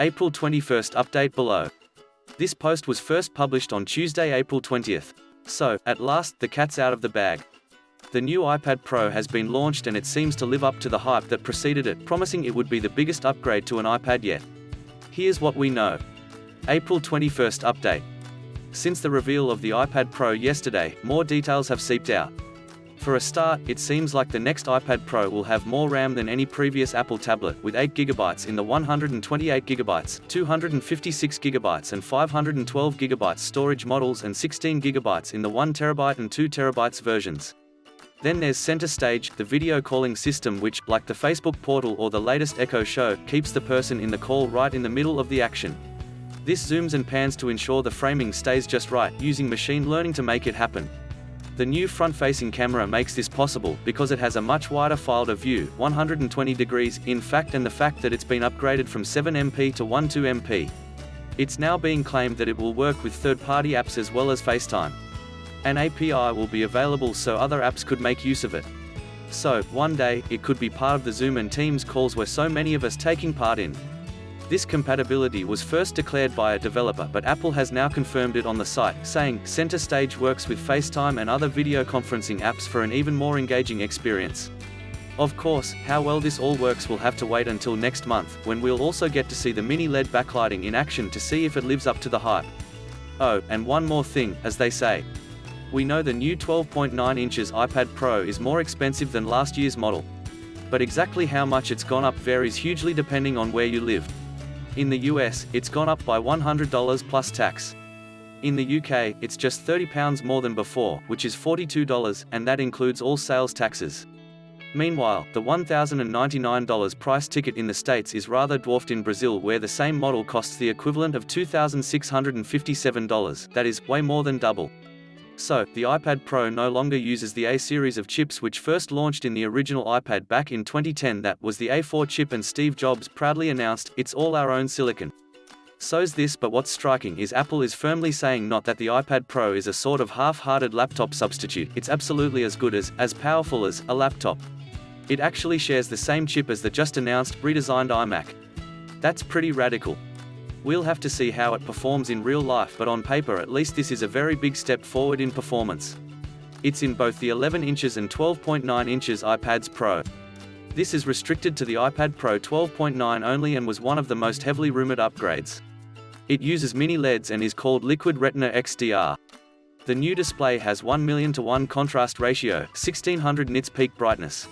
April 21st update below. This post was first published on Tuesday, April 20th. So, at last, the cat's out of the bag. The new iPad Pro has been launched and it seems to live up to the hype that preceded it, promising it would be the biggest upgrade to an iPad yet. Here's what we know. April 21st update. Since the reveal of the iPad Pro yesterday, more details have seeped out. For a start, it seems like the next iPad Pro will have more RAM than any previous Apple tablet, with 8GB in the 128GB, 256GB and 512GB storage models and 16GB in the 1TB and 2TB versions. Then there's Center Stage, the video calling system which, like the Facebook portal or the latest Echo Show, keeps the person in the call right in the middle of the action. This zooms and pans to ensure the framing stays just right, using machine learning to make it happen. The new front-facing camera makes this possible because it has a much wider field of view, 120 degrees, in fact, and the fact that it's been upgraded from 7MP to 12MP. It's now being claimed that it will work with third-party apps as well as FaceTime. An API will be available so other apps could make use of it. So, one day, it could be part of the Zoom and Teams calls we're so many of us taking part in. This compatibility was first declared by a developer, but Apple has now confirmed it on the site, saying, Center Stage works with FaceTime and other video conferencing apps for an even more engaging experience. Of course, how well this all works will have to wait until next month, when we'll also get to see the mini LED backlighting in action to see if it lives up to the hype. Oh, and one more thing, as they say. We know the new 12.9 inches iPad Pro is more expensive than last year's model. But exactly how much it's gone up varies hugely depending on where you live. In the US, it's gone up by $100 plus tax. In the UK, it's just £30 more than before, which is $42, and that includes all sales taxes. Meanwhile, the $1,099 price ticket in the States is rather dwarfed in Brazil, where the same model costs the equivalent of $2,657, that is, way more than double. So, the iPad Pro no longer uses the A series of chips which first launched in the original iPad back in 2010. That was the A4 chip, and Steve Jobs proudly announced, "It's all our own silicon." So's this, but what's striking is Apple is firmly saying not that the iPad Pro is a sort of half-hearted laptop substitute, it's absolutely as good as powerful as, a laptop. It actually shares the same chip as the just-announced, redesigned iMac. That's pretty radical. We'll have to see how it performs in real life, but on paper at least this is a very big step forward in performance. It's in both the 11 inches and 12.9 inches iPads Pro. This is restricted to the iPad Pro 12.9 only and was one of the most heavily rumored upgrades. It uses mini LEDs and is called Liquid Retina XDR. The new display has 1,000,000:1 contrast ratio, 1600 nits peak brightness.